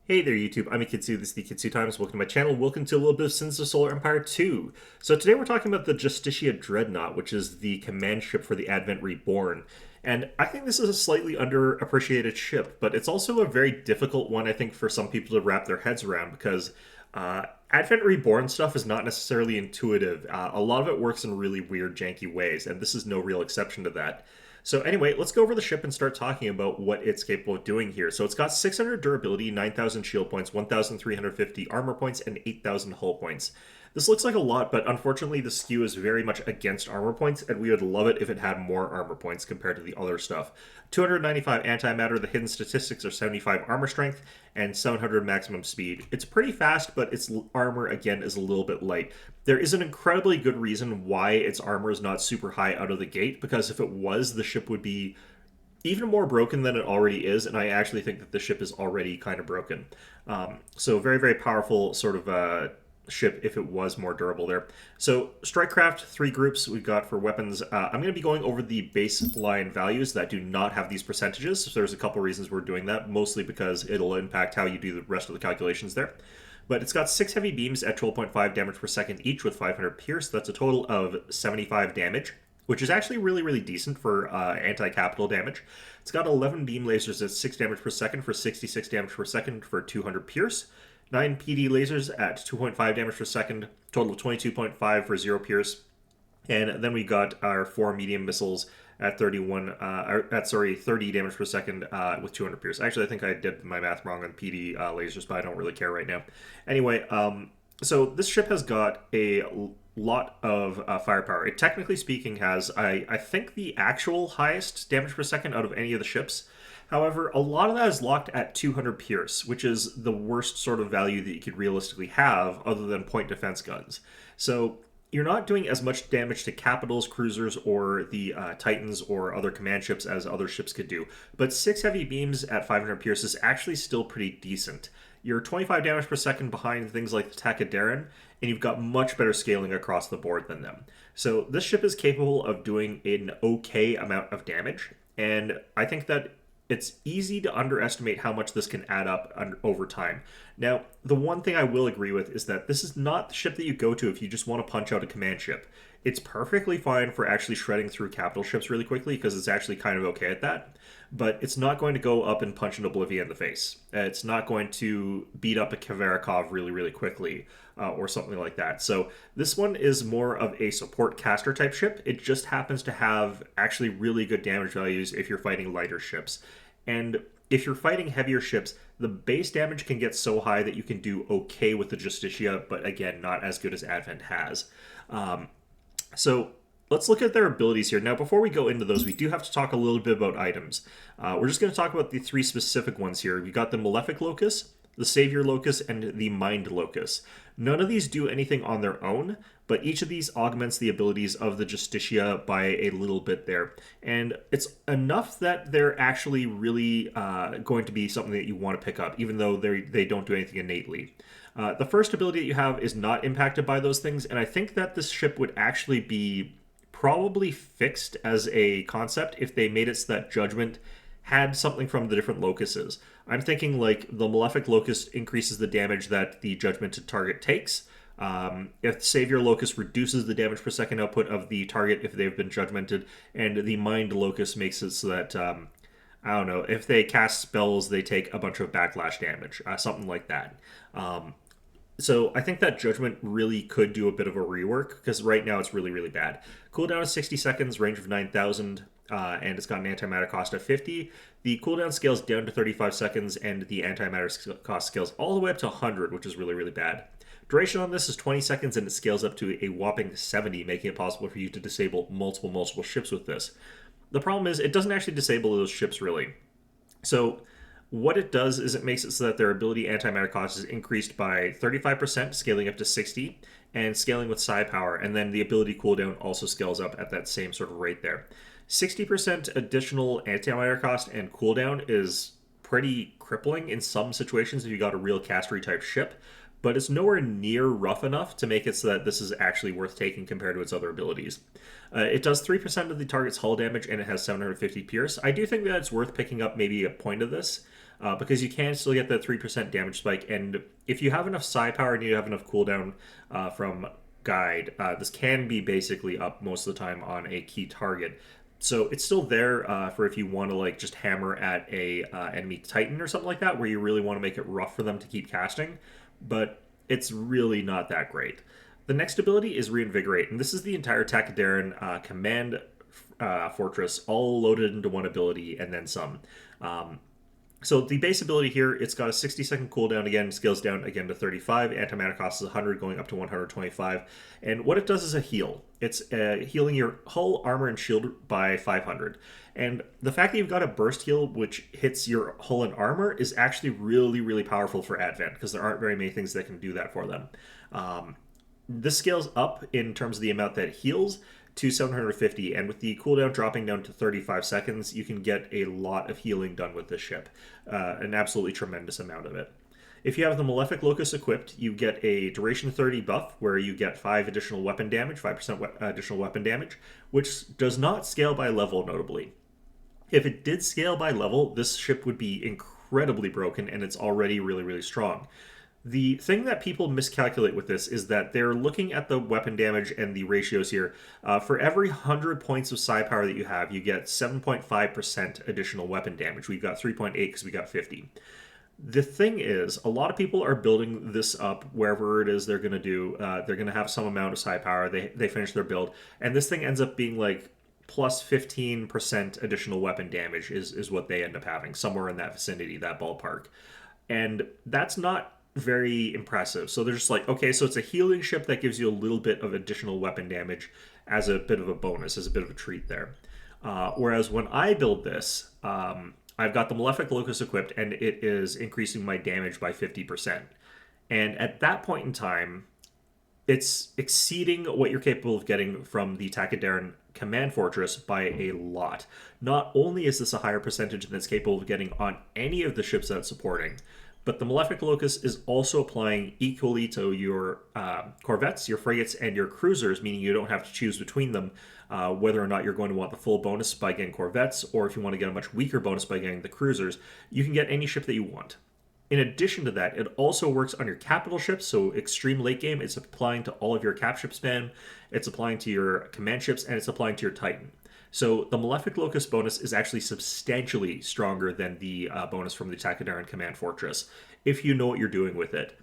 Hey there, YouTube. I'm Ikitsu. This is the Ikitsu Times. Welcome to my channel. Welcome to a little bit of Sins of Solar Empire 2. So today we're talking about the Justicia Dreadnought, which is the command ship for the Advent Reborn. And I think this is a slightly underappreciated ship, but it's also a very difficult one, I think, for some people to wrap their heads around because Advent Reborn stuff is not necessarily intuitive. A lot of it works in really weird, janky ways, and this is no real exception to that. So anyway, let's go over the ship and start talking about what it's capable of doing here. So it's got 600 durability, 9,000 shield points, 1,350 armor points, and 8,000 hull points. This looks like a lot, but unfortunately the skew is very much against armor points, and we would love it if it had more armor points compared to the other stuff. 295 antimatter, the hidden statistics are 75 armor strength, and 700 maximum speed. It's pretty fast, but its armor, again, is a little bit light. There is an incredibly good reason why its armor is not super high out of the gate, because if it was, the ship would be even more broken than it already is, and I actually think that the ship is already kind of broken. So very, very powerful sort of ship if it was more durable there. So Strikecraft, 3 groups we've got for weapons. I'm going to be going over the baseline values that do not have these percentages. So there's a couple reasons we're doing that, mostly because it'll impact how you do the rest of the calculations there. But it's got 6 heavy beams at 12.5 damage per second each with 500 pierce. That's a total of 75 damage, which is actually really, really decent for anti-capital damage. It's got 11 beam lasers at 6 damage per second for 66 damage per second for 200 pierce. 9 PD lasers at 2.5 damage per second, total of 22.5 for 0 pierce. And then we got our 4 medium missiles at 30 damage per second with 200 pierce. Actually, I think I did my math wrong on PD lasers, but I don't really care right now. Anyway, so this ship has got a lot of firepower. It, technically speaking, has, I think, the actual highest damage per second out of any of the ships. However, a lot of that is locked at 200 pierce, which is the worst sort of value that you could realistically have other than point defense guns. So you're not doing as much damage to capitals, cruisers, or the Titans or other command ships as other ships could do. But 6 heavy beams at 500 pierce is actually still pretty decent. You're 25 damage per second behind things like the Takadaran, and you've got much better scaling across the board than them. So this ship is capable of doing an okay amount of damage, and I think that it's easy to underestimate how much this can add up over time. Now, the one thing I will agree with is that this is not the ship that you go to if you just want to punch out a command ship. It's perfectly fine for actually shredding through capital ships really quickly because it's actually kind of okay at that, but it's not going to go up and punch an Oblivion in the face. It's not going to beat up a Kavarikov really, really quickly or something like that. So this one is more of a support caster type ship. It just happens to have actually really good damage values if you're fighting lighter ships. And if you're fighting heavier ships, the base damage can get so high that you can do okay with the Justicia, but again, not as good as Advent has. So let's look at their abilities here. Now, before we go into those, we do have to talk a little bit about items. We're just going to talk about the 3 specific ones here. We got the Malefic Locus, the Savior Locus, and the Mind Locus. None of these do anything on their own, but each of these augments the abilities of the Justicia by a little bit there. And it's enough that they're actually really going to be something that you want to pick up, even though they don't do anything innately. The first ability that you have is not impacted by those things, and I think that this ship would actually be probably fixed as a concept if they made it so that Judgment had something from the different locuses. I'm thinking like the Malefic Locus increases the damage that the Judgmented target takes. If Savior Locus reduces the damage per second output of the target if they've been Judgmented, and the Mind Locus makes it so that, I don't know, if they cast spells, they take a bunch of backlash damage, something like that. So I think that Judgment really could do a bit of a rework, because right now it's really, really bad. Cooldown is 60 seconds, range of 9,000, and it's got an antimatter cost of 50. The cooldown scales down to 35 seconds, and the antimatter cost scales all the way up to 100, which is really, really bad. Duration on this is 20 seconds, and it scales up to a whopping 70, making it possible for you to disable multiple ships with this. The problem is it doesn't actually disable those ships, really. So what it does is it makes it so that their ability antimatter cost is increased by 35%, scaling up to 60, and scaling with psi power, and then the ability cooldown also scales up at that same sort of rate there. 60% additional antimatter cost and cooldown is pretty crippling in some situations if you got a real castery type ship, but it's nowhere near rough enough to make it so that this is actually worth taking compared to its other abilities. It does 3% of the target's hull damage, and it has 750 pierce. I do think that it's worth picking up maybe a point of this. because you can still get that 3% damage spike. And if you have enough psi power and you have enough cooldown from guide, this can be basically up most of the time on a key target. So it's still there for if you want to like just hammer at a enemy titan or something like that, where you really want to make it rough for them to keep casting. But it's really not that great. The next ability is Reinvigorate, and this is the entire Takedaran command fortress all loaded into one ability and then some. So the base ability here, it's got a 60-second cooldown again, scales down again to 35, antimatter cost is 100, going up to 125, and what it does is a heal. It's healing your hull, armor, and shield by 500. And the fact that you've got a burst heal which hits your hull and armor is actually really, really powerful for Advent, because there aren't very many things that can do that for them. This scales up in terms of the amount that it heals to 750, and with the cooldown dropping down to 35 seconds, you can get a lot of healing done with this ship. An absolutely tremendous amount of it. If you have the Malefic Locus equipped, you get a duration 30 buff where you get 5 additional weapon damage, 5% additional weapon damage, which does not scale by level, notably. If it did scale by level, this ship would be incredibly broken, and it's already really, really strong. The thing that people miscalculate with this is that they're looking at the weapon damage and the ratios here. For every 100 points of psi power that you have, you get 7.5% additional weapon damage. We've got 3.8 because we got 50. The thing is, a lot of people are building this up wherever it is they're going to do. They're going to have some amount of psi power. They finish their build. And this thing ends up being like plus 15% additional weapon damage is what they end up having, somewhere in that vicinity, that ballpark. And that's not very impressive. So they're just like, okay, so it's a healing ship that gives you a little bit of additional weapon damage as a bit of a bonus, as a bit of a treat there. Whereas when I build this, I've got the Malefic Locus equipped, and it is increasing my damage by 50%. And at that point in time, it's exceeding what you're capable of getting from the Takedaran Command Fortress by a lot. Not only is this a higher percentage than it's capable of getting on any of the ships that it's supporting, but the Malefic Locus is also applying equally to your corvettes, your frigates, and your cruisers, meaning you don't have to choose between them whether or not you're going to want the full bonus by getting corvettes, or if you want to get a much weaker bonus by getting the cruisers. You can get any ship that you want. In addition to that, it also works on your capital ships, so extreme late game, it's applying to all of your cap ship spam, it's applying to your command ships, and it's applying to your Titan. So the Malefic Locus bonus is actually substantially stronger than the bonus from the Takedaran Command Fortress, if you know what you're doing with it.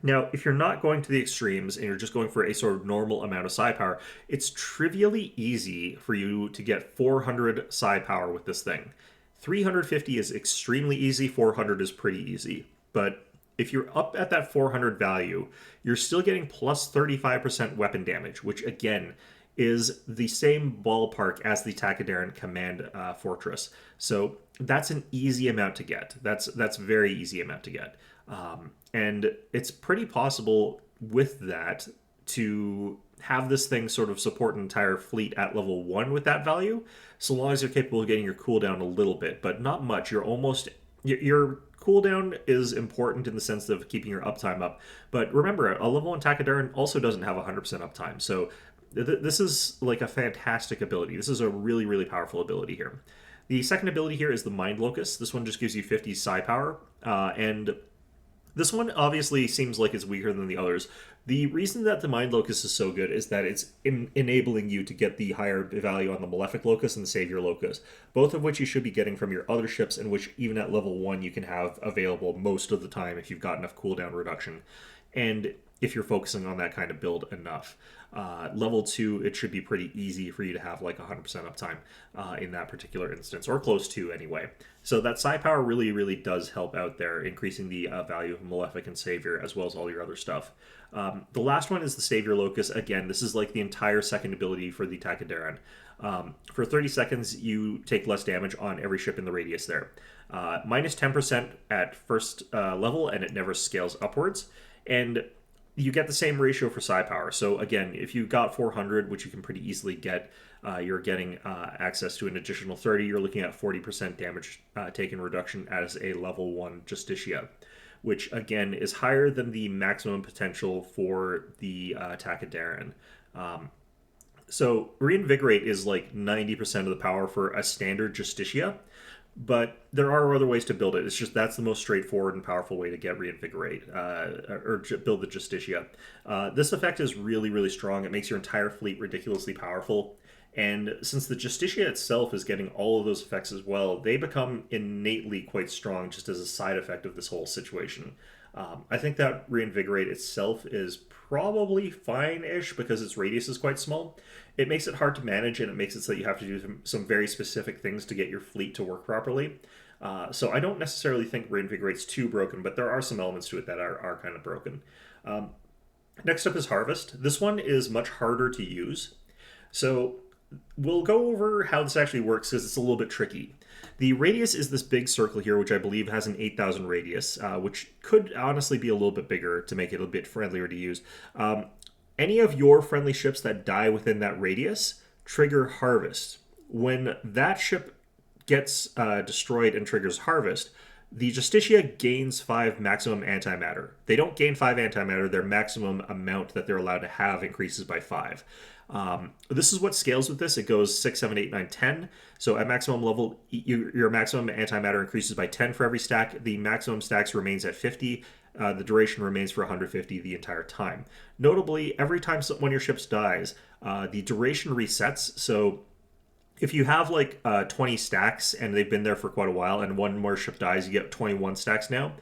Now, if you're not going to the extremes and you're just going for a sort of normal amount of psi power, it's trivially easy for you to get 400 psi power with this thing. 350 is extremely easy, 400 is pretty easy. But if you're up at that 400 value, you're still getting plus 35% weapon damage, which again is the same ballpark as the Takedaran Command Fortress. So that's an easy amount to get. That's very easy amount to get. And it's pretty possible with that to have this thing sort of support an entire fleet at level 1 with that value, so long as you're capable of getting your cooldown a little bit, but not much. You're almost... Your cooldown is important in the sense of keeping your uptime up, but remember, a level 1 Takedaran also doesn't have 100% uptime, so this is like a fantastic ability. This is a really, really powerful ability here. The second ability here is the Mind Locus. This one just gives you 50 psi power, and this one obviously seems like it's weaker than the others. The reason that the Mind Locus is so good is that it's enabling you to get the higher value on the Malefic Locus and the Savior Locus, both of which you should be getting from your other ships, and which even at level 1 you can have available most of the time if you've got enough cooldown reduction, and if you're focusing on that kind of build enough. Level 2, it should be pretty easy for you to have like 100% uptime in that particular instance, or close to anyway. So that psi power really, really does help out there, increasing the value of Malefic and Savior, as well as all your other stuff. The last one is the Savior Locus. Again, this is like the entire second ability for the Takedaran. For 30 seconds, you take less damage on every ship in the radius there. Minus 10% at first level, and it never scales upwards. And you get the same ratio for psi power. So again, if you got 400, which you can pretty easily get, you're getting access to an additional 30. You're looking at 40% damage taken reduction as a level 1 Justicia, which again is higher than the maximum potential for the Takedaran. So Reinvigorate is like 90% of the power for a standard Justicia, but there are other ways to build it. It's just that's the most straightforward and powerful way to get Reinvigorate, build the Justicia. This effect is really, really strong. It makes your entire fleet ridiculously powerful. And since the Justicia itself is getting all of those effects as well, they become innately quite strong just as a side effect of this whole situation. I think that Reinvigorate itself is probably fine-ish because its radius is quite small. It makes it hard to manage, and it makes it so that you have to do some very specific things to get your fleet to work properly. So I don't necessarily think Reinvigorate's too broken, but there are some elements to it that are kind of broken. Next up is Harvest. This one is much harder to use. So we'll go over how this actually works because it's a little bit tricky. The radius is this big circle here, which I believe has an 8,000 radius, which could honestly be a little bit bigger to make it a bit friendlier to use. Any of your friendly ships that die within that radius trigger Harvest. When that ship gets destroyed and triggers Harvest, the Justicia gains 5 maximum antimatter. They don't gain 5 antimatter, their maximum amount that they're allowed to have increases by 5. This is what scales with this. It goes 6, 7, 8, 9, 10. So at maximum level, your maximum antimatter increases by 10 for every stack. The maximum stacks remains at 50. The duration remains for 150 the entire time. Notably, every time one of your ships dies, the duration resets. So if you have like 20 stacks and they've been there for quite a while and one more ship dies, you get 21 stacks now.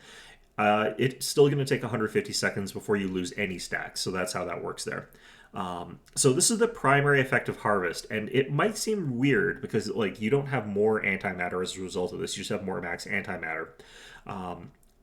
It's still going to take 150 seconds before you lose any stacks. So that's how that works there. So this is the primary effect of Harvest, and it might seem weird because like you don't have more antimatter as a result of this. You just have more max antimatter.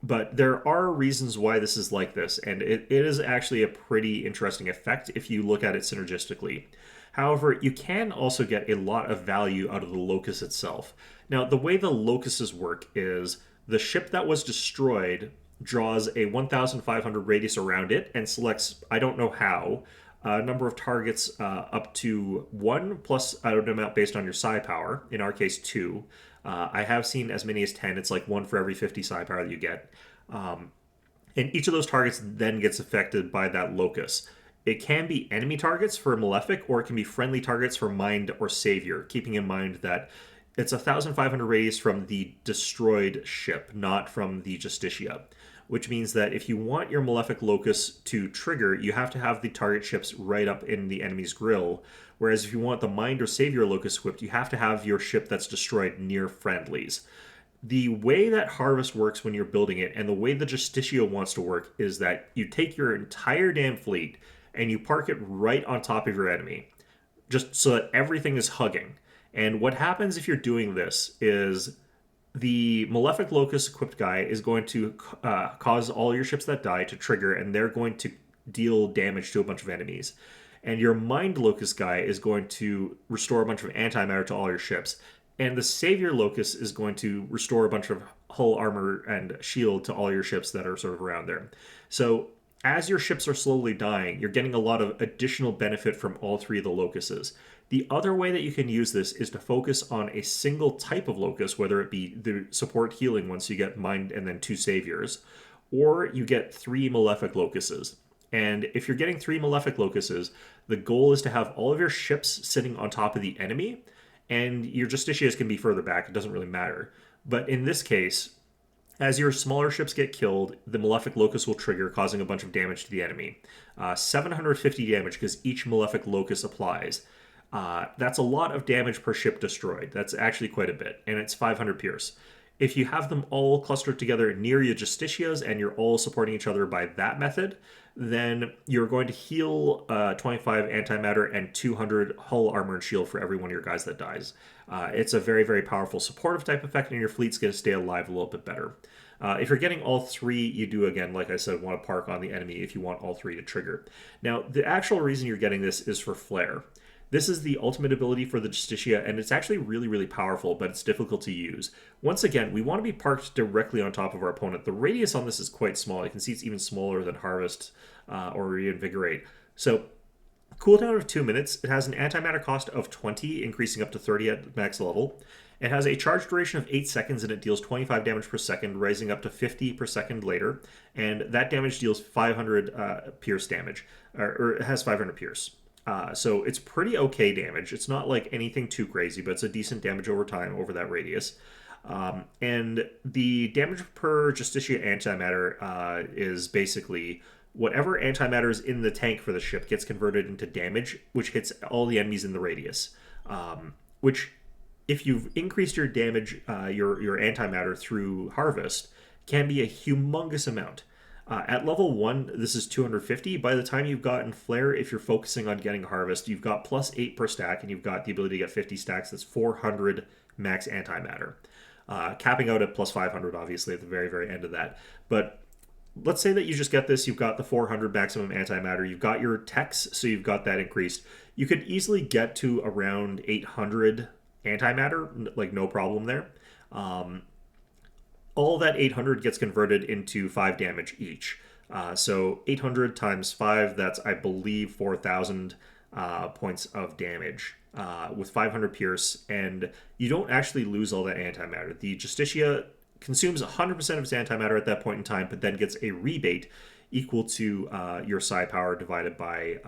But there are reasons why this is like this, and it is actually a pretty interesting effect if you look at it synergistically. However, you can also get a lot of value out of the locus itself. Now, the way the locuses work is the ship that was destroyed draws a 1,500 radius around it and selects, I don't know how, a number of targets up to 1 plus an amount based on your psi power, in our case 2. I have seen as many as 10. It's like 1 for every 50 psi power that you get. And each of those targets then gets affected by that locus. It can be enemy targets for Malefic, or it can be friendly targets for Mind or Savior, keeping in mind that it's 1,500 radius from the destroyed ship, not from the Justicia. Which means that if you want your Malefic Locus to trigger, you have to have the target ships right up in the enemy's grill. Whereas if you want the Mind or Savior Locus equipped, you have to have your ship that's destroyed near friendlies. The way that Harvest works when you're building it, and the way the Justicia wants to work, is that you take your entire damn fleet and you park it right on top of your enemy, just so that everything is hugging. And what happens if you're doing this is the Malefic Locus equipped guy is going to cause all your ships that die to trigger, and they're going to deal damage to a bunch of enemies. And your Mind Locus guy is going to restore a bunch of antimatter to all your ships. And the Savior Locus is going to restore a bunch of hull armor and shield to all your ships that are sort of around there. So as your ships are slowly dying, you're getting a lot of additional benefit from all 3 of the locuses. The other way that you can use this is to focus on a single type of locus, whether it be the support healing once you get Mind and then 2 Saviors, or you get 3 Malefic Locuses. And if you're getting 3 Malefic Locuses, the goal is to have all of your ships sitting on top of the enemy, and your Justicias can be further back. It doesn't really matter. But in this case, as your smaller ships get killed, the Malefic Locus will trigger, causing a bunch of damage to the enemy. 750 damage because each Malefic Locus applies. That's a lot of damage per ship destroyed. That's actually quite a bit, and it's 500 Pierce. If you have them all clustered together near your Justicias and you're all supporting each other by that method, then you're going to heal 25 antimatter and 200 hull armor and shield for every one of your guys that dies. It's a very, very powerful supportive type effect, and your fleet's going to stay alive a little bit better. If you're getting all 3, you do, again, like I said, want to park on the enemy if you want all 3 to trigger. Now, the actual reason you're getting this is for Flare. This is the ultimate ability for the Justicia, and it's actually really, really powerful, but it's difficult to use. Once again, we want to be parked directly on top of our opponent. The radius on this is quite small. You can see it's even smaller than Harvest or Reinvigorate. So, cooldown of 2 minutes. It has an antimatter cost of 20, increasing up to 30 at max level. It has a charge duration of 8 seconds, and it deals 25 damage per second, rising up to 50 per second later. And that damage deals 500 pierce damage, or it has 500 pierce. So it's pretty okay damage. It's not like anything too crazy, but it's a decent damage over time over that radius. And the damage per Justicia antimatter is basically whatever antimatter is in the tank for the ship gets converted into damage, which hits all the enemies in the radius. Which, if you've increased your damage, your antimatter through Harvest, can be a humongous amount. At level 1, this is 250. By the time you've gotten Flare, if you're focusing on getting Harvest, you've got plus 8 per stack, and you've got the ability to get 50 stacks. That's 400 max antimatter. Capping out at plus 500, obviously, at the very, very end of that. But let's say that you just get this, you've got the 400 maximum antimatter, you've got your techs, so you've got that increased. You could easily get to around 800 antimatter, like no problem there. All that 800 gets converted into 5 damage each. So 800 times 5, that's, I believe, 4,000 points of damage with 500 Pierce, and you don't actually lose all that antimatter. The Justicia consumes 100% of its antimatter at that point in time, but then gets a rebate equal to your psi power divided by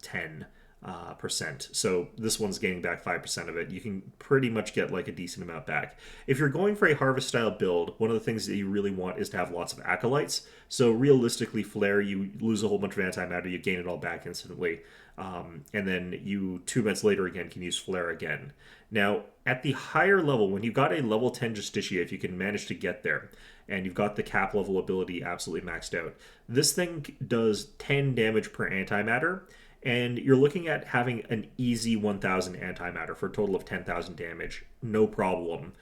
10%. So this one's gaining back 5% of it. You can pretty much get like a decent amount back. If you're going for a harvest style build, one of the things that you really want is to have lots of acolytes. So realistically, Flare, you lose a whole bunch of antimatter, you gain it all back instantly. And then you 2 minutes later again can use Flare again. Now, at the higher level, when you've got a level 10 Justicia, if you can manage to get there, and you've got the cap level ability absolutely maxed out, this thing does 10 damage per antimatter, and you're looking at having an easy 1,000 antimatter for a total of 10,000 damage, no problem,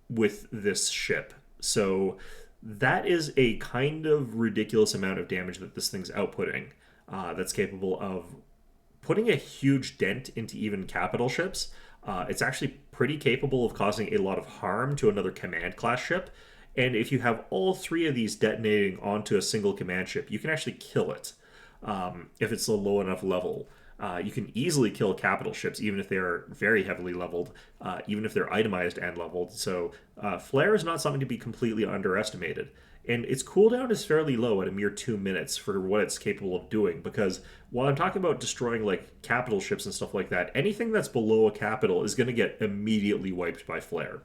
with this ship. So that is a kind of ridiculous amount of damage that this thing's outputting, that's capable of putting a huge dent into even capital ships. It's actually pretty capable of causing a lot of harm to another command class ship. And if you have all 3 of these detonating onto a single command ship, you can actually kill it. If it's a low enough level. You can easily kill capital ships, even if they are very heavily leveled, even if they're itemized and leveled. So Flare is not something to be completely underestimated. And its cooldown is fairly low at a mere 2 minutes for what it's capable of doing, because while I'm talking about destroying like capital ships and stuff like that, anything that's below a capital is going to get immediately wiped by Flare.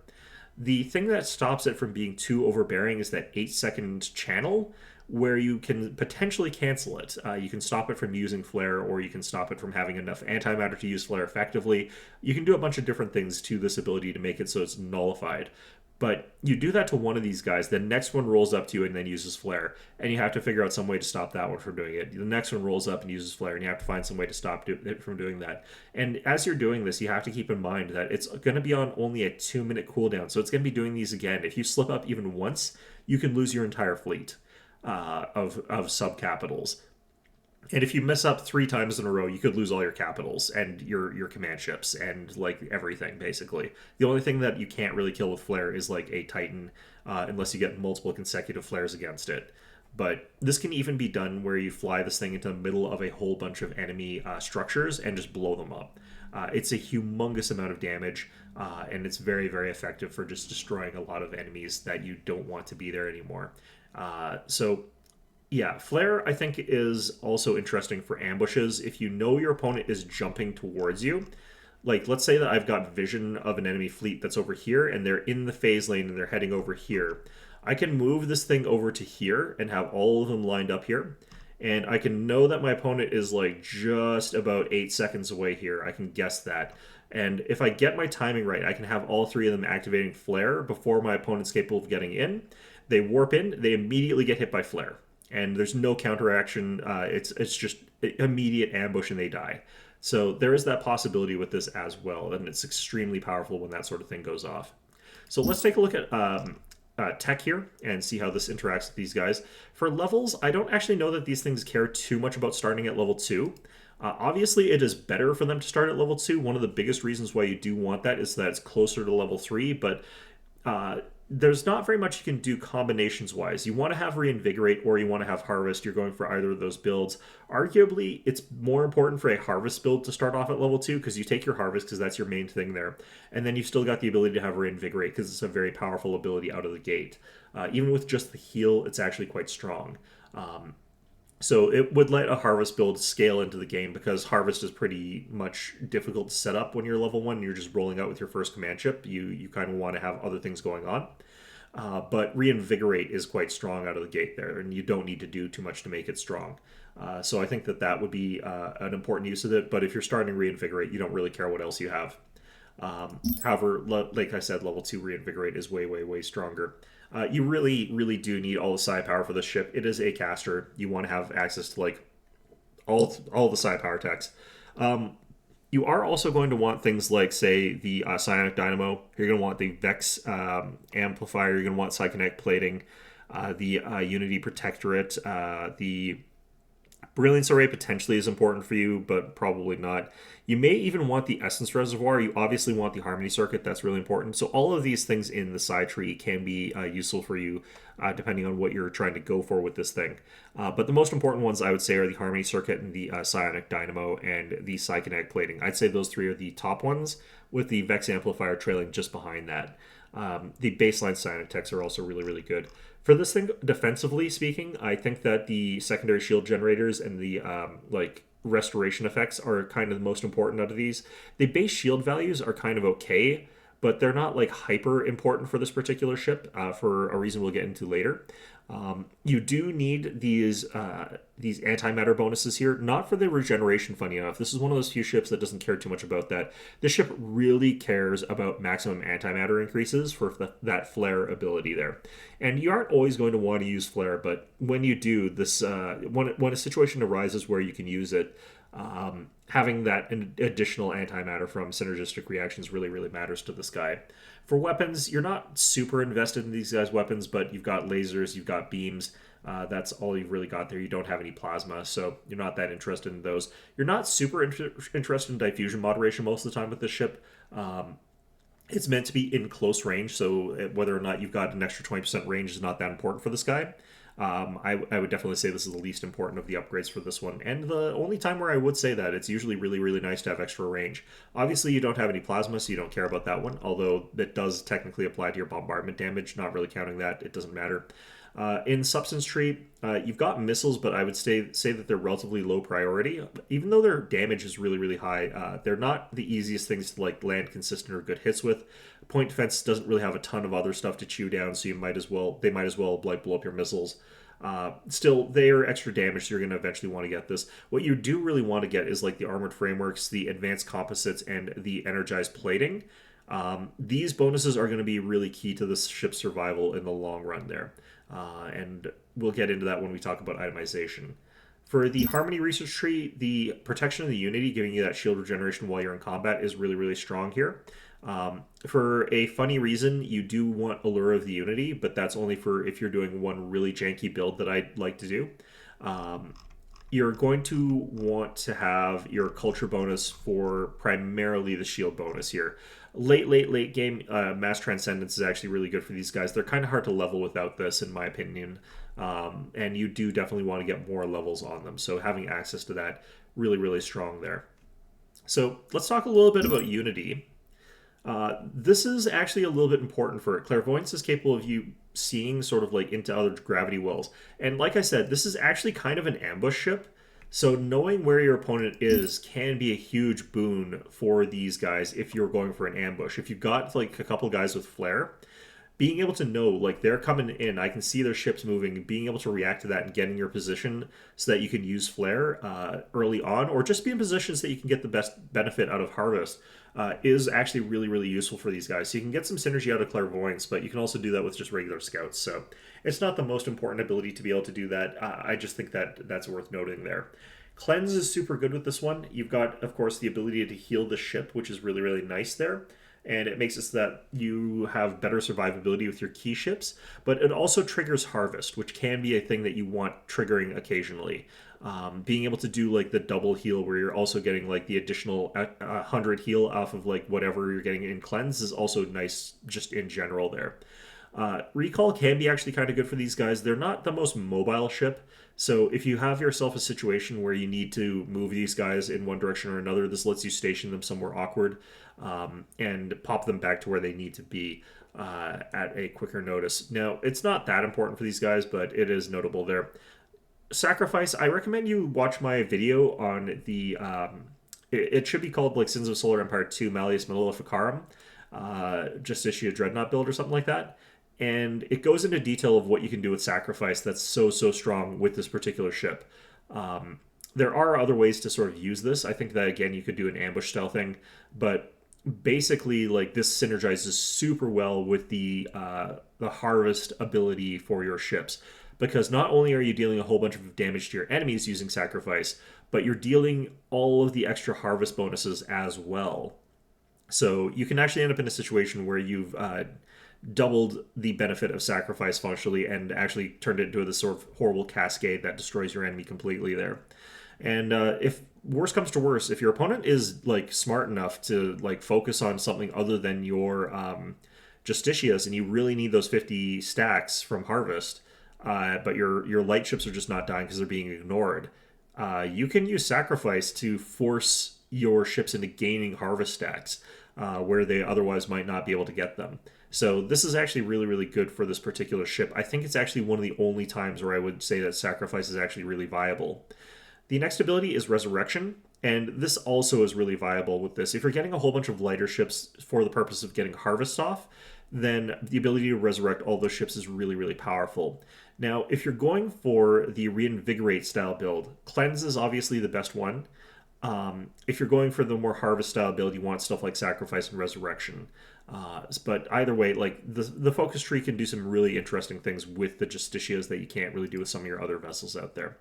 The thing that stops it from being too overbearing is that 8-second channel, where you can potentially cancel it. You can stop it from using Flare, or you can stop it from having enough antimatter to use Flare effectively. You can do a bunch of different things to this ability to make it so it's nullified. But you do that to one of these guys, the next one rolls up to you and then uses Flare, and you have to figure out some way to stop that one from doing it. The next one rolls up and uses Flare, and you have to find some way to stop it from doing that. And as you're doing this, you have to keep in mind that it's going to be on only a 2-minute cooldown, so it's going to be doing these again. If you slip up even once, you can lose your entire fleet of sub-capitals. And if you mess up 3 times in a row, you could lose all your capitals and your command ships and like everything, basically. The only thing that you can't really kill with Flare is like a Titan, unless you get multiple consecutive flares against it. But this can even be done where you fly this thing into the middle of a whole bunch of enemy structures and just blow them up. It's a humongous amount of damage, and it's very, very effective for just destroying a lot of enemies that you don't want to be there anymore. So yeah, Flare, I think, is also interesting for ambushes. If you know your opponent is jumping towards you, like, let's say that I've got vision of an enemy fleet that's over here, and they're in the phase lane, and they're heading over here. I can move this thing over to here and have all of them lined up here. And I can know that my opponent is, like, just about 8 seconds away here. I can guess that. And if I get my timing right, I can have all 3 of them activating Flare before my opponent's capable of getting in. They warp in, they immediately get hit by Flare. And there's no counteraction. It's just immediate ambush and they die. So there is that possibility with this as well, and it's extremely powerful when that sort of thing goes off. So let's take a look at tech here and see how this interacts with these guys. For levels, I don't actually know that these things care too much about starting at level 2. Obviously, it is better for them to start at level 2. One of the biggest reasons why you do want that is that it's closer to level 3, but there's not very much you can do combinations-wise. You want to have Reinvigorate or you want to have Harvest. You're going for either of those builds. Arguably, it's more important for a Harvest build to start off at level 2 because you take your Harvest because that's your main thing there. And then you've still got the ability to have Reinvigorate because it's a very powerful ability out of the gate. Even with just the heal, it's actually quite strong. So it would let a harvest build scale into the game because harvest is pretty much difficult to set up when you're level 1 and you're just rolling out with your first command ship. You kind of want to have other things going on. But reinvigorate is quite strong out of the gate there, and you don't need to do too much to make it strong. So I think that that would be an important use of it. But if you're starting reinvigorate, you don't really care what else you have. However, like I said, level 2 reinvigorate is way, way, way stronger. You really, really do need all the psi power for this ship. It is a caster. You want to have access to like all the psi power techs. You are also going to want things like, say, the psionic dynamo. You're going to want the Vex amplifier. You're going to want psychinetic plating, the Unity protectorate, the Brilliance Array potentially is important for you, but probably not. You may even want the Essence Reservoir. You obviously want the Harmony Circuit. That's really important. So all of these things in the side tree can be useful for you depending on what you're trying to go for with this thing. But the most important ones, I would say, are the Harmony Circuit and the Psionic Dynamo and the Psychinetic Plating. I'd say those three are the top ones, with the Vex Amplifier trailing just behind that. The baseline Psionic techs are also really, really good. For this thing, defensively speaking, I think that the secondary shield generators and the restoration effects are kind of the most important out of these. The base shield values are kind of okay, but they're not like hyper important for this particular ship for a reason we'll get into later. You do need these antimatter bonuses here, not for the regeneration. Funny enough, this is one of those few ships that doesn't care too much about that. This ship really cares about maximum antimatter increases for that flare ability there. And you aren't always going to want to use flare, but when you do, this when a situation arises where you can use it, having that additional antimatter from synergistic reactions really, really matters to this guy. For weapons, you're not super invested in these guys' weapons, but you've got lasers, you've got beams. That's all you've really got there. You don't have any plasma, so you're not that interested in those. You're not super interested in diffusion moderation most of the time with this ship. It's meant to be in close range, so whether or not you've got an extra 20% range is not that important for this guy. I would definitely say this is the least important of the upgrades for this one. And the only time where I would say that, it's usually really, really nice to have extra range. Obviously, you don't have any plasma, so you don't care about that one, although it does technically apply to your bombardment damage. Not really counting that. It doesn't matter. In Substance Tree, you've got missiles, but I would say that they're relatively low priority. Even though their damage is really, really high, they're not the easiest things to like land consistent or good hits with. Point defense doesn't really have a ton of other stuff to chew down, so they might as well like blow up your missiles. Still, they are extra damage, so you're going to eventually want to get this. What you do really want to get is like the armored frameworks, the advanced composites, and the energized plating. These bonuses are going to be really key to this ship's survival in the long run there. And we'll get into that when we talk about itemization. For the Harmony Research Tree, the protection of the Unity, giving you that shield regeneration while you're in combat, is really, really strong here. For a funny reason, you do want Allure of the Unity, but that's only for if you're doing one really janky build that I'd like to do. You're going to want to have your culture bonus for primarily the shield bonus here. Late game, Mass Transcendence is actually really good for these guys. They're kind of hard to level without this, in my opinion. And you do definitely want to get more levels on them. So having access to that, really, really strong there. So let's talk a little bit about Unity. This is actually a little bit important for it. Clairvoyance is capable of you seeing sort of like into other gravity wells. And like I said, this is actually kind of an ambush ship. So knowing where your opponent is can be a huge boon for these guys if you're going for an ambush. If you've got like a couple guys with flare, being able to know like they're coming in, I can see their ships moving, being able to react to that and get in your position so that you can use flare early on, or just be in positions that you can get the best benefit out of harvest, is actually really, really useful for these guys. So you can get some synergy out of clairvoyance, but you can also do that with just regular scouts. So it's not the most important ability to be able to do that. I just think that that's worth noting there. Cleanse is super good with this one. You've got, of course, the ability to heal the ship, which is really, really nice there. And it makes it so that you have better survivability with your key ships, but it also triggers harvest, which can be a thing that you want triggering occasionally. Being able to do like the double heal where you're also getting like the additional 100 heal off of like whatever you're getting in cleanse is also nice just in general there. Recall can be actually kind of good for these guys. They're not the most mobile ship, so if you have yourself a situation where you need to move these guys in one direction or another, this lets you station them somewhere awkward and pop them back to where they need to be at a quicker notice. Now, it's not that important for these guys, but it is notable there. Sacrifice, I recommend you watch my video on the it should be called like Sins of Solar Empire 2 Malleus Maleficarum, Justicia Dreadnought build or something like that. And it goes into detail of what you can do with Sacrifice that's so strong with this particular ship. There are other ways to sort of use this. I think that again you could do an ambush style thing, but basically like this synergizes super well with the harvest ability for your ships, because not only are you dealing a whole bunch of damage to your enemies using Sacrifice, but you're dealing all of the extra harvest bonuses as well. So you can actually end up in a situation where you've doubled the benefit of Sacrifice functionally and actually turned it into this sort of horrible cascade that destroys your enemy completely there. And if worse comes to worse, if your opponent is like smart enough to like focus on something other than your Justicias, and you really need those 50 stacks from Harvest, but your light ships are just not dying because they're being ignored, you can use Sacrifice to force your ships into gaining Harvest stacks where they otherwise might not be able to get them. So this is actually really good for this particular ship. I think it's actually one of the only times where I would say that Sacrifice is actually really viable. The next ability is Resurrection, and this also is really viable with this. If you're getting a whole bunch of lighter ships for the purpose of getting Harvest off, then the ability to resurrect all those ships is really powerful. Now, if you're going for the Reinvigorate style build, Cleanse is obviously the best one. If you're going for the more Harvest style build, you want stuff like Sacrifice and Resurrection. But either way, like the focus tree can do some really interesting things with the Justicias that you can't really do with some of your other vessels out there.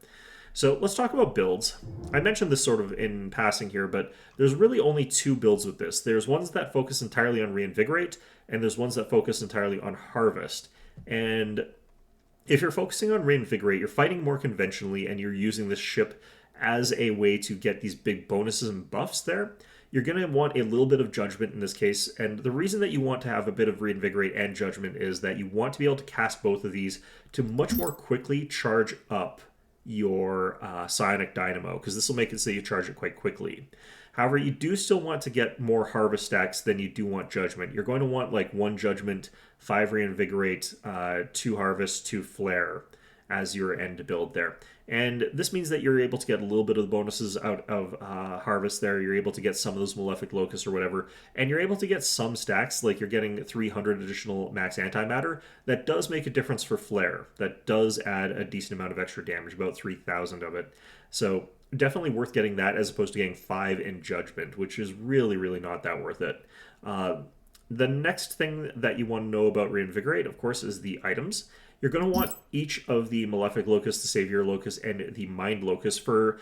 So let's talk about builds. I mentioned this sort of in passing here, but there's really only two builds with this. There's ones that focus entirely on Reinvigorate, and there's ones that focus entirely on Harvest. And if you're focusing on Reinvigorate, you're fighting more conventionally, and you're using this ship as a way to get these big bonuses and buffs there. You're going to want a little bit of Judgment in this case, and the reason that you want to have a bit of Reinvigorate and Judgment is that you want to be able to cast both of these to much more quickly charge up your Psionic Dynamo, because this will make it so you charge it quite quickly. However, you do still want to get more Harvest stacks than you do want Judgment. You're going to want like 1 Judgment, 5 Reinvigorate, 2 Harvest, 2 Flare as your end build there. And this means that you're able to get a little bit of the bonuses out of Harvest there. You're able to get some of those Malefic Locusts or whatever. And you're able to get some stacks, like you're getting 300 additional max antimatter. That does make a difference for Flare. That does add a decent amount of extra damage, about 3,000 of it. So definitely worth getting that as opposed to getting 5 in Judgment, which is really not that worth it. The next thing that you want to know about Reinvigorate, of course, is the items. You're going to want each of the Malefic Locust, the Savior Locust, and the Mind Locust for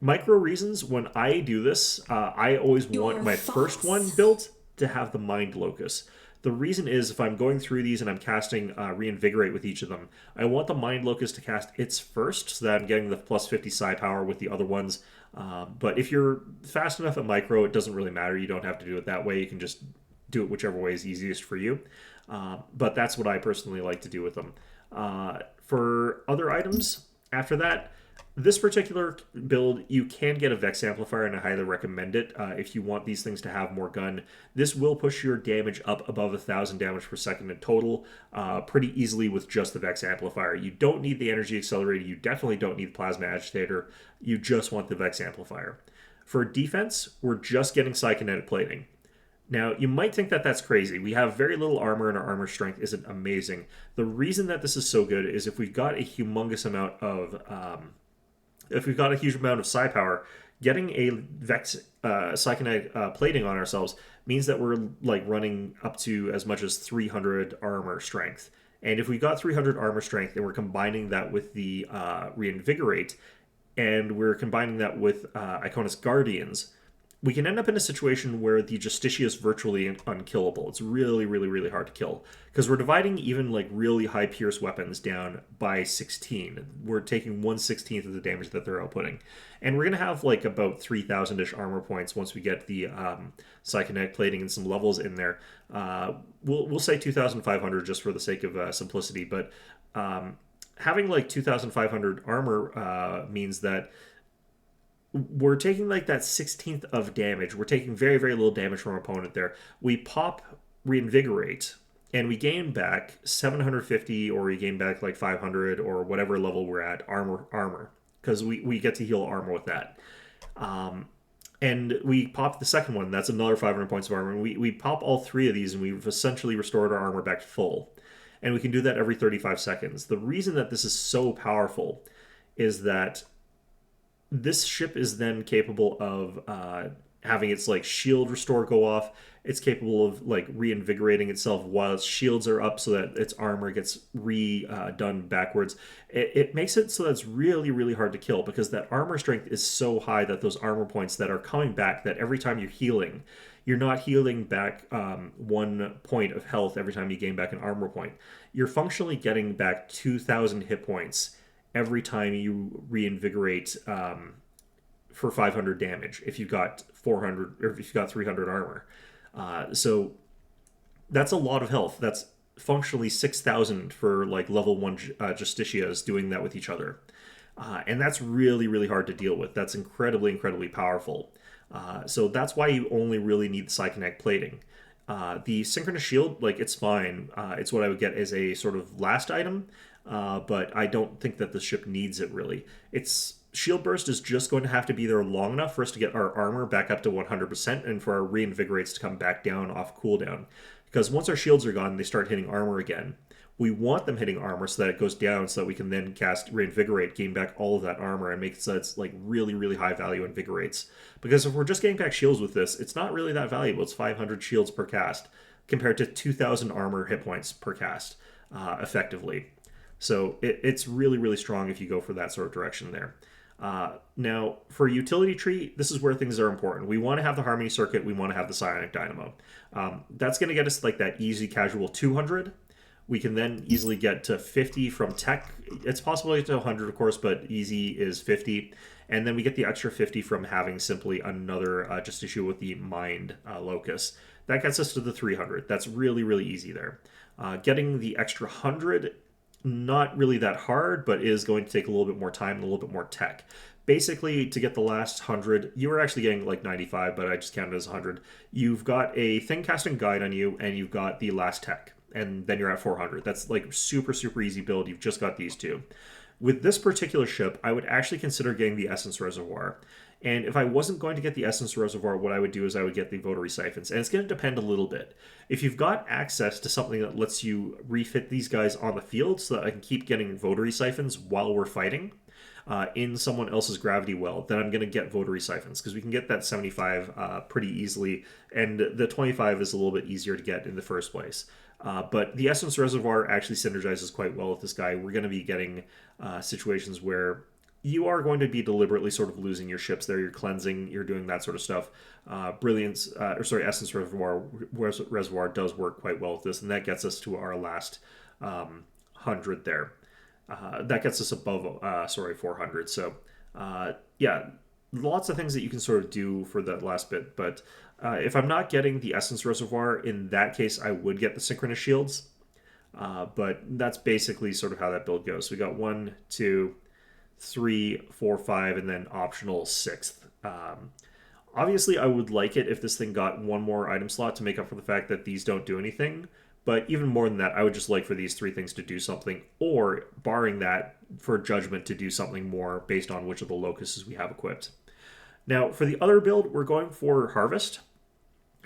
micro reasons. When I do this, I always want my first one built to have the Mind Locust. The reason is if I'm going through these and I'm casting Reinvigorate with each of them, I want the Mind Locust to cast its first so that I'm getting the plus 50 psi power with the other ones. But if you're fast enough at micro, it doesn't really matter. You don't have to do it that way. You can just do it whichever way is easiest for you. But that's what I personally like to do with them. For other items, after that, this particular build, you can get a Vex Amplifier, and I highly recommend it if you want these things to have more gun. This will push your damage up above 1,000 damage per second in total pretty easily with just the Vex Amplifier. You don't need the Energy Accelerator. You definitely don't need the Plasma Agitator. You just want the Vex Amplifier. For defense, we're just getting Psychonetic Plating. Now, you might think that that's crazy. We have very little armor, and our armor strength isn't amazing. The reason that this is so good is if we've got a humongous amount of huge amount of psi power, getting a Vex Psychonetic plating on ourselves means that we're like running up to as much as 300 armor strength. And if we've got 300 armor strength and we're combining that with the Reinvigorate, and we're combining that with Iconis Guardians, we can end up in a situation where the Justicia is virtually unkillable. It's really hard to kill because we're dividing even like really high pierce weapons down by 16. We're taking 1/16 of the damage that they're outputting, and we're gonna have like about 3,000-ish armor points once we get the Psychonetic Plating and some levels in there. We'll say 2,500 just for the sake of simplicity, but having like 2,500 armor means that we're taking like that 16th of damage. We're taking very little damage from our opponent there. We pop Reinvigorate, and we gain back 750, or we gain back like 500, or whatever level we're at, armor, because we get to heal armor with that. And we pop the second one. That's another 500 points of armor. And we pop all three of these, and we've essentially restored our armor back to full. And we can do that every 35 seconds. The reason that this is so powerful is that this ship is then capable of having its like shield restore go off. It's capable of like reinvigorating itself while its shields are up, so that its armor gets redone backwards. It makes it so that it's really, really hard to kill, because that armor strength is so high that those armor points that are coming back, that every time you're healing, you're not healing back 1 point of health every time you gain back an armor point. You're functionally getting back 2,000 hit points every time you reinvigorate for 500 damage if you've got 400, or if you've got 300 armor. So that's a lot of health. That's functionally 6,000 for like level 1 Justicias doing that with each other. And that's really, really hard to deal with. That's incredibly, incredibly powerful. So that's why you only really need the Psyconnect plating. The Synchronous Shield, like, it's fine. It's what I would get as a sort of last item, but I don't think that the ship needs it, really. Its Shield Burst is just going to have to be there long enough for us to get our armor back up to 100%, and for our reinvigorates to come back down off cooldown. Because once our shields are gone, they start hitting armor again. We want them hitting armor so that it goes down, so that we can then cast Reinvigorate, gain back all of that armor, and make it so it's like really, really high value Invigorates. Because if we're just getting back shields with this, it's not really that valuable. It's 500 shields per cast, compared to 2,000 armor hit points per cast, effectively. So it's really, really strong if you go for that sort of direction there. Now, for utility tree, this is where things are important. We want to have the Harmony Circuit. We want to have the Psionic Dynamo. That's going to get us like that easy casual 200. We can then easily get to 50 from tech. It's possible to get to 100, of course, but easy is 50. And then we get the extra 50 from having simply another Justicia with the Mind Locus. That gets us to the 300. That's really, really easy there. Getting the extra 100, not really that hard, but is going to take a little bit more time and a little bit more tech. Basically, to get the last 100, you were actually getting like 95, but I just counted as 100. You've got a Thing Casting Guide on you, and you've got the last tech, and then you're at 400. That's like super, super easy build. You've just got these two. With this particular ship, I would actually consider getting the Essence Reservoir. And if I wasn't going to get the Essence Reservoir, what I would do is I would get the Votary Siphons. And it's going to depend a little bit. If you've got access to something that lets you refit these guys on the field so that I can keep getting Votary Siphons while we're fighting in someone else's Gravity Well, then I'm going to get Votary Siphons, because we can get that 75 pretty easily, and the 25 is a little bit easier to get in the first place. But the Essence Reservoir actually synergizes quite well with this guy. We're going to be getting situations where you are going to be deliberately sort of losing your ships there. You're cleansing, you're doing that sort of stuff. Essence Reservoir does work quite well with this, and that gets us to our last 100 there. That gets us above 400. So yeah, lots of things that you can sort of do for that last bit. But if I'm not getting the Essence Reservoir, in that case I would get the Synchronous Shields. But that's basically sort of how that build goes. So we got 1, 2, 3, 4, 5, and then optional 6th. Obviously, I would like it if this thing got one more item slot to make up for the fact that these don't do anything. But even more than that, I would just like for these 3 things to do something, or, barring that, for Judgment to do something more based on which of the locuses we have equipped. Now, for the other build, we're going for Harvest.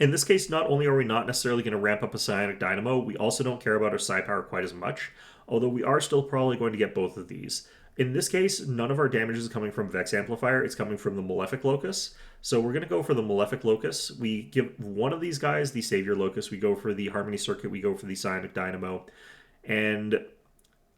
In this case, not only are we not necessarily going to ramp up a Psionic Dynamo, we also don't care about our Psi Power quite as much, although we are still probably going to get both of these. In this case, none of our damage is coming from Vex Amplifier, it's coming from the Malefic Locus. So we're going to go for the Malefic Locus. We give one of these guys the Savior Locus, we go for the Harmony Circuit, we go for the Psionic Dynamo, and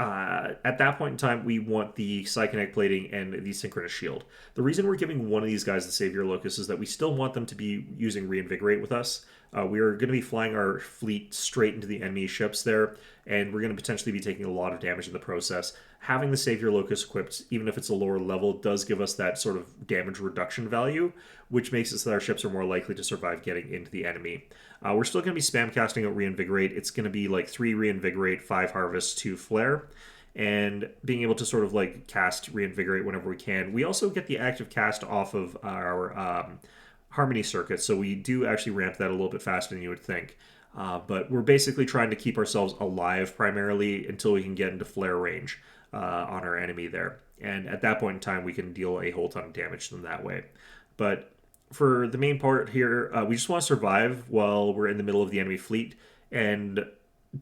at that point in time, we want the Psyconnect Plating and the Synchronous Shield. The reason we're giving one of these guys the Savior Locus is that we still want them to be using Reinvigorate with us. We are going to be flying our fleet straight into the enemy ships there, and we're going to potentially be taking a lot of damage in the process. Having the Savior Locus equipped, even if it's a lower level, does give us that sort of damage reduction value, which makes it so that our ships are more likely to survive getting into the enemy. We're still going to be spam casting out Reinvigorate. It's going to be like 3 Reinvigorate, 5 Harvest, 2 Flare, and being able to sort of like cast Reinvigorate whenever we can. We also get the active cast off of our Harmony Circuit, so we do actually ramp that a little bit faster than you would think. But we're basically trying to keep ourselves alive primarily until we can get into flare range on our enemy there. And at that point in time, we can deal a whole ton of damage to them that way. But for the main part here, we just want to survive while we're in the middle of the enemy fleet and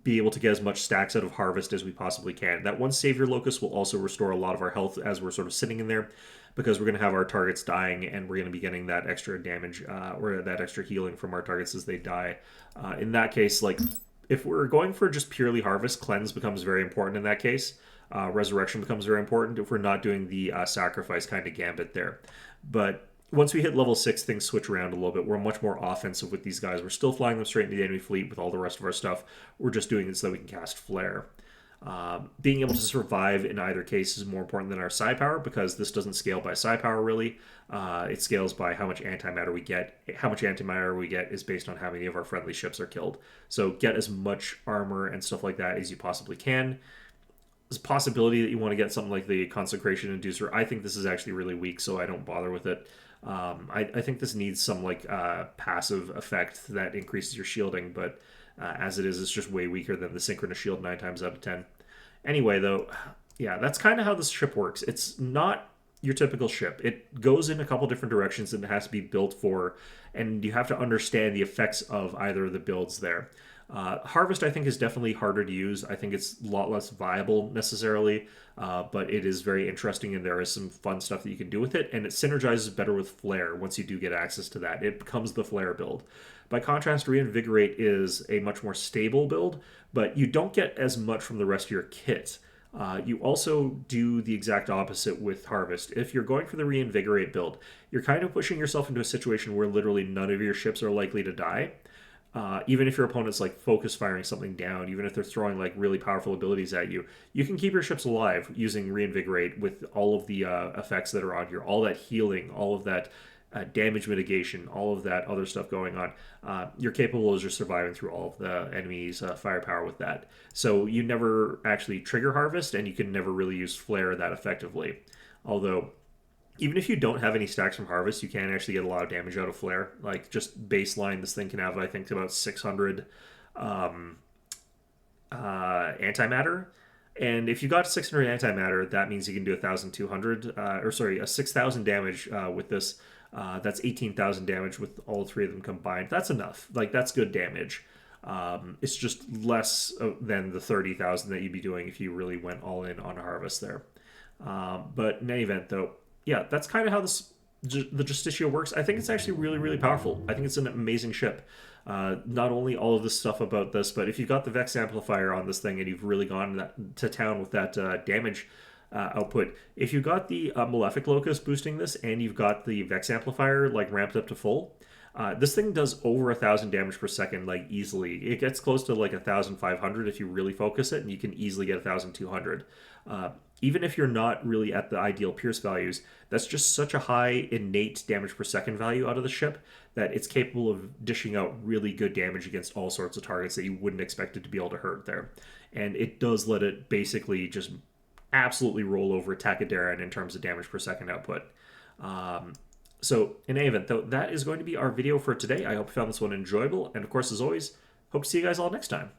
be able to get as much stacks out of harvest as we possibly can. That one savior locust will also restore a lot of our health as we're sort of sitting in there, because we're going to have our targets dying and we're going to be getting that extra damage or that extra healing from our targets as they die. In that case, like if we're going for just purely harvest, cleanse becomes very important in that case. Resurrection becomes very important if we're not doing the sacrifice kind of gambit there. But once we hit level 6, things switch around a little bit. We're much more offensive with these guys. We're still flying them straight into the enemy fleet with all the rest of our stuff. We're just doing it so that we can cast Flare. Being able to survive in either case is more important than our psi power, because this doesn't scale by psi power really. It scales by how much antimatter we get. How much antimatter we get is based on how many of our friendly ships are killed. So get as much armor and stuff like that as you possibly can. There's a possibility that you want to get something like the Consecration Inducer. I think this is actually really weak, so I don't bother with it. I think this needs some like passive effect that increases your shielding, but as it is, it's just way weaker than the Synchronous Shield 9 times out of 10. Anyway, though, yeah, that's kind of how this ship works. It's not your typical ship. It goes in a couple different directions and it has to be built for, and you have to understand the effects of either of the builds there. Harvest, I think, is definitely harder to use. I think it's a lot less viable necessarily, but it is very interesting and there is some fun stuff that you can do with it, and it synergizes better with Flare once you do get access to that. It becomes the Flare build. By contrast, Reinvigorate is a much more stable build, but you don't get as much from the rest of your kit. You also do the exact opposite with Harvest. If you're going for the Reinvigorate build, you're kind of pushing yourself into a situation where literally none of your ships are likely to die. Even if your opponent's like focus firing something down, even if they're throwing like really powerful abilities at you, you can keep your ships alive using Reinvigorate with all of the effects that are on here, all that healing, all of that damage mitigation, all of that other stuff going on. You're capable of just surviving through all of the enemy's firepower with that. So you never actually trigger Harvest, and you can never really use Flare that effectively. Although, even if you don't have any stacks from Harvest, you can actually get a lot of damage out of Flare. Like, just baseline, this thing can have, I think, about 600 antimatter. And if you got 600 antimatter, that means you can do 1,200, 6,000 damage with this. That's 18,000 damage with all three of them combined. That's enough. Like, that's good damage. It's just less than the 30,000 that you'd be doing if you really went all in on Harvest there. But in any event, though, yeah, that's kind of how the Justicia works. I think it's actually really, really powerful. I think it's an amazing ship. Not only all of this stuff about this, but if you've got the Vex Amplifier on this thing and you've really gone to town with that damage output, if you've got the Malefic Locust boosting this and you've got the Vex Amplifier like ramped up to full, this thing does over 1,000 damage per second, like easily. It gets close to like 1,500 if you really focus it, and you can easily get 1,200. Even if you're not really at the ideal Pierce values, that's just such a high innate damage per second value out of the ship that it's capable of dishing out really good damage against all sorts of targets that you wouldn't expect it to be able to hurt there. And it does let it basically just absolutely roll over Takedaran in terms of damage per second output. So in any event, though, that is going to be our video for today. I hope you found this one enjoyable. And of course, as always, hope to see you guys all next time.